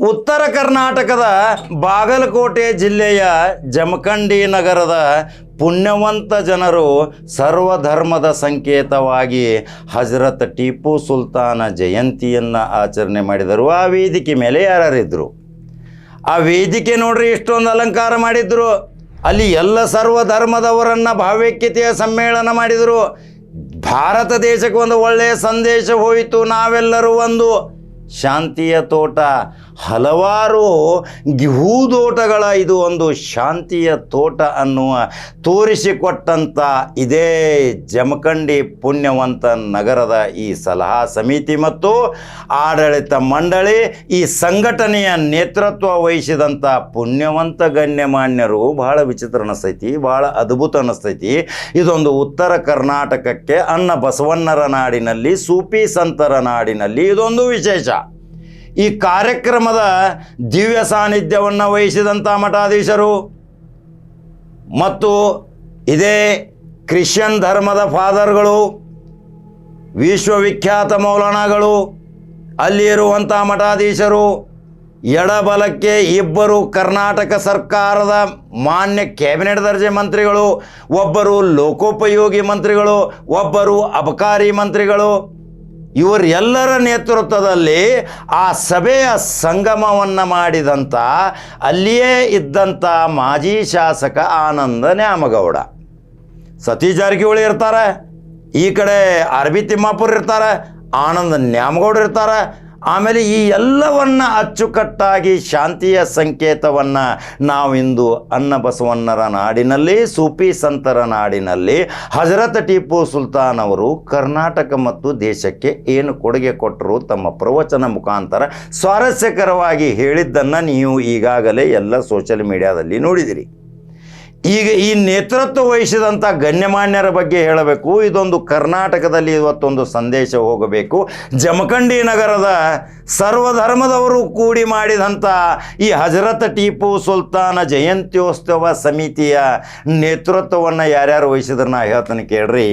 ಉತ್ತರ ಕರ್ನಾಟಕದ ಬಾಗಲಕೋಟೆ ಜಿಲ್ಲೆಯ ಜಮಖಂಡಿ ನಗರದ ಪುಣ್ಯವಂತ ಜನರು ಸರ್ವಧರ್ಮದ ಸಂಕೇತವಾಗಿ ಹಜರತ್ ಟಿಪ್ಪು ಸುಲ್ತಾನ ಜಯಂತಿಯನ್ನು ಆಚರಣೆ ಮಾಡಿದರು. ಆ ವೇದಿಕೆ ಮೇಲೆ ಯಾರ್ಯಾರಿದ್ರು? ಆ ವೇದಿಕೆ ನೋಡ್ರಿ, ಇಷ್ಟೊಂದು ಅಲಂಕಾರ ಮಾಡಿದ್ರು. ಅಲ್ಲಿ ಎಲ್ಲ ಸರ್ವಧರ್ಮದವರನ್ನು ಭಾವೈಕ್ಯತೆಯ ಸಮ್ಮೇಳನ ಮಾಡಿದರು. ಭಾರತ ದೇಶಕ್ಕೆ ಒಂದು ಒಳ್ಳೆಯ ಸಂದೇಶ ಹೋಯಿತು. ನಾವೆಲ್ಲರೂ ಒಂದು ಶಾಂತಿಯ ತೋಟ, ಹಲವಾರು ಹೂದೋಟಗಳ ಇದು ಒಂದು ಶಾಂತಿಯ ತೋಟ ಅನ್ನುವ ತೋರಿಸಿಕೊಟ್ಟಂಥ ಇದೇ ಜಮಖಂಡಿ ಪುಣ್ಯವಂತ ನಗರದ ಈ ಸಲಹಾ ಸಮಿತಿ ಮತ್ತು ಆಡಳಿತ ಮಂಡಳಿ, ಈ ಸಂಘಟನೆಯ ನೇತೃತ್ವ ವಹಿಸಿದಂಥ ಪುಣ್ಯವಂತ ಗಣ್ಯಮಾನ್ಯರು ಬಹಳ ವಿಚಿತ್ರ ಅನ್ನಿಸ್ತೈತಿ, ಬಹಳ ಅದ್ಭುತ ಅನ್ನಿಸ್ತೈತಿ. ಇದೊಂದು ಉತ್ತರ ಕರ್ನಾಟಕಕ್ಕೆ ಅನ್ನ ಬಸವಣ್ಣರ ನಾಡಿನಲ್ಲಿ, ಸೂಫಿ ಸಂತರ ನಾಡಿನಲ್ಲಿ ಇದೊಂದು ವಿಶೇಷ. ಈ ಕಾರ್ಯಕ್ರಮದ ದಿವ್ಯ ಸಾನ್ನಿಧ್ಯವನ್ನು ವಹಿಸಿದಂಥ ಮಠಾಧೀಶರು ಮತ್ತು ಇದೇ ಕ್ರಿಶ್ಚಿಯನ್ ಧರ್ಮದ ಫಾದರ್ಗಳು, ವಿಶ್ವವಿಖ್ಯಾತ ಮೌಲಾನಾಗಳು, ಅಲ್ಲಿ ಇರುವಂಥ ಮಠಾಧೀಶರು, ಎಡಬಲಕ್ಕೆ ಇಬ್ಬರು ಕರ್ನಾಟಕ ಸರ್ಕಾರದ ಮಾನ್ಯ ಕ್ಯಾಬಿನೆಟ್ ದರ್ಜೆ ಮಂತ್ರಿಗಳು, ಒಬ್ಬರು ಲೋಕೋಪಯೋಗಿ ಮಂತ್ರಿಗಳು, ಒಬ್ಬರು ಅಬಕಾರಿ ಮಂತ್ರಿಗಳು, ಇವರೆಲ್ಲರ ನೇತೃತ್ವದಲ್ಲಿ ಆ ಸಭೆಯ ಸಂಗಮವನ್ನು ಮಾಡಿದಂಥ ಅಲ್ಲಿಯೇ ಇದ್ದಂಥ ಮಾಜಿ ಶಾಸಕ ಆನಂದ ನ್ಯಾಮಗೌಡ, ಸತೀಶ್ ಜಾರಕಿಹೊಳಿ ಇರ್ತಾರೆ, ಈ ಕಡೆ ಆರ್ ಬಿ ತಿಮ್ಮಾಪುರ್ ಇರ್ತಾರೆ, ಆನಂದ ನ್ಯಾಮಗೌಡ ಇರ್ತಾರೆ. ಆಮೇಲೆ ಈ ಎಲ್ಲವನ್ನ ಅಚ್ಚುಕಟ್ಟಾಗಿ ಶಾಂತಿಯ ಸಂಕೇತವನ್ನು ನಾವಿಂದು ಅನ್ನ ಬಸವಣ್ಣರ ನಾಡಿನಲ್ಲಿ, ಸೂಫಿ ಸಂತರ ನಾಡಿನಲ್ಲಿ ಹಜರತ್ ಟಿಪ್ಪು ಸುಲ್ತಾನ್ ಅವರು ಕರ್ನಾಟಕ ಮತ್ತು ದೇಶಕ್ಕೆ ಏನು ಕೊಡುಗೆ ಕೊಟ್ಟರು ತಮ್ಮ ಪ್ರವಚನ ಮುಖಾಂತರ ಸ್ವಾರಸ್ಯಕರವಾಗಿ ಹೇಳಿದ್ದನ್ನು ನೀವು ಈಗಾಗಲೇ ಎಲ್ಲ ಸೋಷಿಯಲ್ ಮೀಡಿಯಾದಲ್ಲಿ ನೋಡಿದಿರಿ. ಈಗ ಈ ನೇತೃತ್ವ ವಹಿಸಿದಂಥ ಗಣ್ಯಮಾನ್ಯರ ಬಗ್ಗೆ ಹೇಳಬೇಕು. ಇದೊಂದು ಕರ್ನಾಟಕದಲ್ಲಿ ಇವತ್ತೊಂದು ಸಂದೇಶ ಹೋಗಬೇಕು. ಜಮಖಂಡಿ ನಗರದ ಸರ್ವಧರ್ಮದವರು ಕೂಡಿ ಮಾಡಿದಂಥ ಈ ಹಜರತ್ ಟಿಪ್ಪು ಸುಲ್ತಾನ ಜಯಂತ್ಯೋತ್ಸವ ಸಮಿತಿಯ ನೇತೃತ್ವವನ್ನು ಯಾರ್ಯಾರು ವಹಿಸಿದ್ರೆ ನಾ ಹೇಳ್ತಾನೆ ಕೇಳ್ರಿ.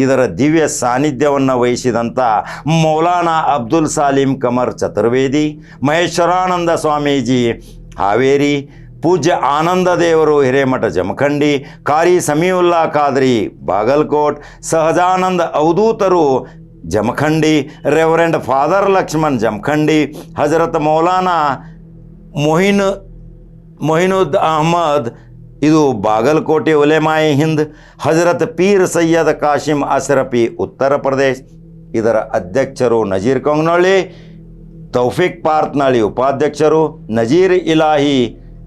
ಇದರ ದಿವ್ಯ ಸಾನ್ನಿಧ್ಯವನ್ನು ವಹಿಸಿದಂಥ ಮೌಲಾನಾ ಅಬ್ದುಲ್ ಸಾಲಿಂ ಕಮರ್ ಚತುರ್ವೇದಿ, ಮಹೇಶ್ವರಾನಂದ ಸ್ವಾಮೀಜಿ ಹಾವೇರಿ, ಪೂಜ್ಯ ಆನಂದ ದೇವರು ಹಿರೇಮಠ ಜಮಖಂಡಿ, ಕಾರಿ ಸಮೀವುಲ್ಲಾ ಖಾದ್ರಿ ಬಾಗಲಕೋಟ್, ಸಹಜಾನಂದ ಅವಧೂತರು ಜಮಖಂಡಿ, ರೆವರೆಂಡ್ ಫಾದರ್ ಲಕ್ಷ್ಮಣ್ ಜಮಖಂಡಿ, ಹಜರತ್ ಮೌಲಾನಾ ಮೊಹಿನುದ್ ಅಹಮದ್ ಇದು ಬಾಗಲಕೋಟೆ ಉಲೇಮಾಯಿ ಹಿಂದ್, ಹಜರತ್ ಪೀರ್ ಸೈಯದ್ ಕಾಶಿಮ್ ಅಶರಫಿ ಉತ್ತರ ಪ್ರದೇಶ್. ಇದರ ಅಧ್ಯಕ್ಷರು ನಜೀರ್ ಕೊಂಗ್ನೊಳ್ಳಿ, ತೌಫಿಕ್ ಪಾರ್ತ್ನಾಳಿ ಉಪಾಧ್ಯಕ್ಷರು, ನಜೀರ್ ಇಲಾಹಿ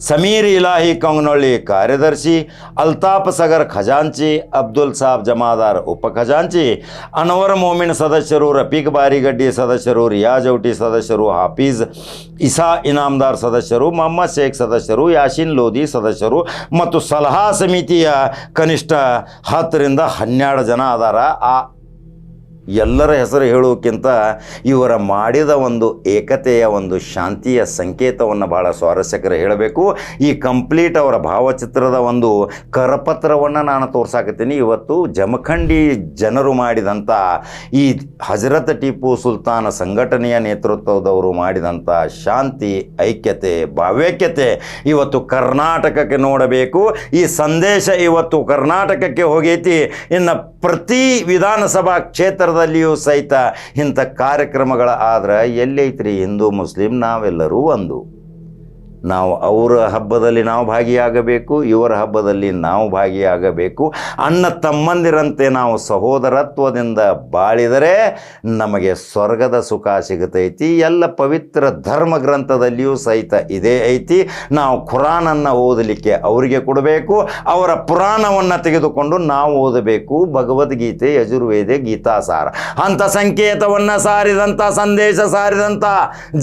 ಸಮೀರ್ ಇಲಾಹಿ ಕೊಂಗ್ನೊಳ್ಳಿ ಕಾರ್ಯದರ್ಶಿ, ಅಲ್ತಾಫ್ ಸಗರ್ ಖಜಾಂಚಿ, ಅಬ್ದುಲ್ ಸಾಬ್ ಜಮಾದಾರ್ ಉಪ ಖಜಾಂಚಿ, ಅನ್ವರ್ ಮೋಮಿನ್ ಸದಸ್ಯರು, ರಫೀಕ್ ಬಾರಿಗಡ್ಡಿ ಸದಸ್ಯರು, ರಿಯಾಜ್ ಔಟಿ ಸದಸ್ಯರು, ಹಾಫೀಜ್ ಇಸಾ ಇನಾಮ್ದಾರ್ ಸದಸ್ಯರು, ಮೊಹಮ್ಮದ್ ಶೇಖ್ ಸದಸ್ಯರು, ಯಾಶಿನ್ ಲೋಧಿ ಸದಸ್ಯರು ಮತ್ತು ಸಲಹಾ ಸಮಿತಿಯ ಕನಿಷ್ಠ 10 ರಿಂದ 12 ಜನ ಅದಾರ. ಆ ಎಲ್ಲರ ಹೆಸರು ಹೇಳೋಕ್ಕಿಂತ ಇವರ ಮಾಡಿದ ಒಂದು ಏಕತೆಯ ಒಂದು ಶಾಂತಿಯ ಸಂಕೇತವನ್ನು ಭಾಳ ಸ್ವಾರಸ್ಯಕರ ಹೇಳಬೇಕು. ಈ ಕಂಪ್ಲೀಟ್ ಅವರ ಭಾವಚಿತ್ರದ ಒಂದು ಕರಪತ್ರವನ್ನು ನಾನು ತೋರ್ಸಾಕತ್ತೀನಿ. ಇವತ್ತು ಜಮಖಂಡಿ ಜನರು ಮಾಡಿದಂಥ ಈ ಹಜರತ್ ಟಿಪ್ಪು ಸುಲ್ತಾನ ಸಂಘಟನೆಯ ನೇತೃತ್ವದವರು ಮಾಡಿದಂಥ ಶಾಂತಿ, ಐಕ್ಯತೆ, ಭಾವೈಕ್ಯತೆ ಇವತ್ತು ಕರ್ನಾಟಕಕ್ಕೆ ನೋಡಬೇಕು. ಈ ಸಂದೇಶ ಇವತ್ತು ಕರ್ನಾಟಕಕ್ಕೆ ಹೋಗೈತಿ. ಇನ್ನು ಪ್ರತಿ ವಿಧಾನಸಭಾ ಕ್ಷೇತ್ರದಲ್ಲಿಯೂ ಸಹಿತ ಇಂಥ ಕಾರ್ಯಕ್ರಮಗಳ ಆದ್ರೆ ಎಲ್ಲೈತ್ರಿ ಹಿಂದೂ ಮುಸ್ಲಿಂ ನಾವೆಲ್ಲರೂ ಒಂದು. ನಾವು ಅವರ ಹಬ್ಬದಲ್ಲಿ ನಾವು ಭಾಗಿಯಾಗಬೇಕು, ಇವರ ಹಬ್ಬದಲ್ಲಿ ನಾವು ಭಾಗಿಯಾಗಬೇಕು. ಅಣ್ಣ ತಮ್ಮಂದಿರಂತೆ ನಾವು ಸಹೋದರತ್ವದಿಂದ ಬಾಳಿದರೆ ನಮಗೆ ಸ್ವರ್ಗದ ಸುಖ ಸಿಗುತ್ತೈತಿ. ಎಲ್ಲ ಪವಿತ್ರ ಧರ್ಮ ಗ್ರಂಥದಲ್ಲಿಯೂ ಸಹಿತ ಇದೇ ಐತಿ. ನಾವು ಖುರಾನನ್ನು ಓದಲಿಕ್ಕೆ ಅವರಿಗೆ ಕೊಡಬೇಕು, ಅವರ ಪುರಾಣವನ್ನು ತೆಗೆದುಕೊಂಡು ನಾವು ಓದಬೇಕು. ಭಗವದ್ಗೀತೆ, ಯಜುರ್ವೇದ, ಗೀತಾಸಾರ ಅಂಥ ಸಂಕೇತವನ್ನು ಸಾರಿದಂಥ, ಸಂದೇಶ ಸಾರಿದಂಥ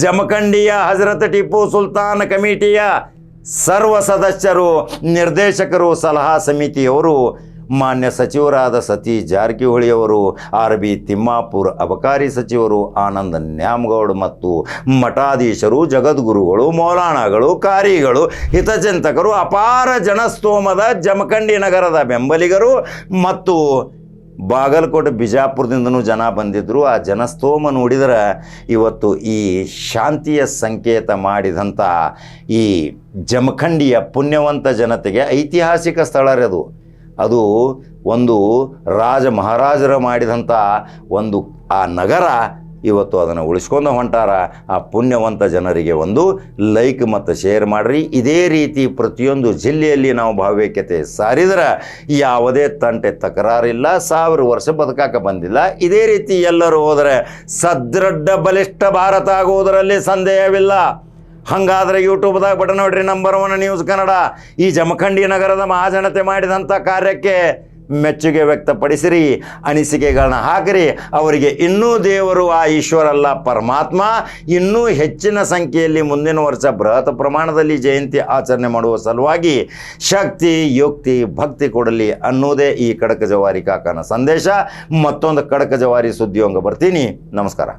ಜಮಖಂಡಿಯ ಹಜರತ್ ಟಿಪ್ಪು ಸುಲ್ತಾನ್ ಕಮಿಟಿಯ ಸರ್ವ ಸದಸ್ಯರು, ನಿರ್ದೇಶಕರು, ಸಲಹಾ ಸಮಿತಿಯವರು, ಮಾನ್ಯ ಸಚಿವರಾದ ಸತೀಶ್ ಜಾರಕಿಹೊಳಿಯವರು, ಆರ್ ಬಿ ತಿಮ್ಮಾಪುರ್ ಅಬಕಾರಿ ಸಚಿವರು, ಆನಂದ ನ್ಯಾಮಗೌಡ ಮತ್ತು ಮಠಾಧೀಶರು, ಜಗದ್ಗುರುಗಳು, ಮೌಲಾನಾಗಳು, ಕಾರಿಗಳು, ಹಿತಚಿಂತಕರು, ಅಪಾರ ಜನಸ್ತೋಮದ ಜಮಖಂಡಿ ನಗರದ ಬೆಂಬಲಿಗರು ಮತ್ತು ಬಾಗಲಕೋಟೆ ಬಿಜಾಪುರದಿಂದನೂ ಜನ ಬಂದಿದ್ದರು. ಆ ಜನಸ್ತೋಮ ನೋಡಿದರೆ ಇವತ್ತು ಈ ಶಾಂತಿಯ ಸಂಕೇತ ಮಾಡಿದಂಥ ಈ ಜಮಖಂಡಿಯ ಪುಣ್ಯವಂತ ಜನತೆಗೆ ಐತಿಹಾಸಿಕ ಸ್ಥಳ ರೀ ಅದು. ಅದು ಒಂದು ಮಹಾರಾಜರ ಮಾಡಿದಂಥ ಒಂದು ಆ ನಗರ ಇವತ್ತು ಅದನ್ನು ಉಳಿಸ್ಕೊಂಡು ಹೊಂಟಾರ. ಆ ಪುಣ್ಯವಂತ ಜನರಿಗೆ ಒಂದು ಲೈಕ್ ಮತ್ತು ಶೇರ್ ಮಾಡಿರಿ. ಇದೇ ರೀತಿ ಪ್ರತಿಯೊಂದು ಜಿಲ್ಲೆಯಲ್ಲಿ ನಾವು ಭಾವೈಕ್ಯತೆ ಸಾರಿದ್ರೆ ಯಾವುದೇ ತಂಟೆ ತಕರಾರಿಲ್ಲ, 1000 ವರ್ಷ ಬದುಕಾಕ ಬಂದಿಲ್ಲ. ಇದೇ ರೀತಿ ಎಲ್ಲರೂ ಹೋದರೆ ಸದೃಢ ಬಲಿಷ್ಠ ಭಾರತ ಆಗುವುದರಲ್ಲಿ ಸಂದೇಹವಿಲ್ಲ. ಹಾಗಾದರೆ ಯೂಟ್ಯೂಬ್ದಾಗ ಬಟ ನೋಡ್ರಿ, ನಂಬರ್ 1 ನ್ಯೂಸ್ ಕನ್ನಡ. ಈ ಜಮಖಂಡಿ ನಗರದ ಮಹಾಜನತೆ ಮಾಡಿದಂಥ ಕಾರ್ಯಕ್ಕೆ ಮೆಚ್ಚುಗೆ ವ್ಯಕ್ತಪಡಿಸಿರಿ, ಅನಿಸಿಕೆಗಳನ್ನ ಹಾಕಿರಿ. ಅವರಿಗೆ ಇನ್ನೂ ದೇವರು ಆ ಈಶ್ವರಲ್ಲ ಪರಮಾತ್ಮ ಇನ್ನೂ ಹೆಚ್ಚಿನ ಸಂಖ್ಯೆಯಲ್ಲಿ ಮುಂದಿನ ವರ್ಷ ಬೃಹತ್ ಪ್ರಮಾಣದಲ್ಲಿ ಜಯಂತಿ ಆಚರಣೆ ಮಾಡುವ ಸಲುವಾಗಿ ಶಕ್ತಿ, ಯುಕ್ತಿ, ಭಕ್ತಿ ಕೊಡಲಿ ಅನ್ನೋದೇ ಈ ಖಡಕ ಜವಾರಿ ಕಾಕನ ಸಂದೇಶ. ಮತ್ತೊಂದು ಖಡಕ ಜವಾರಿ ಸುದ್ದಿಯೊಂಗ ಬರ್ತೀನಿ. ನಮಸ್ಕಾರ.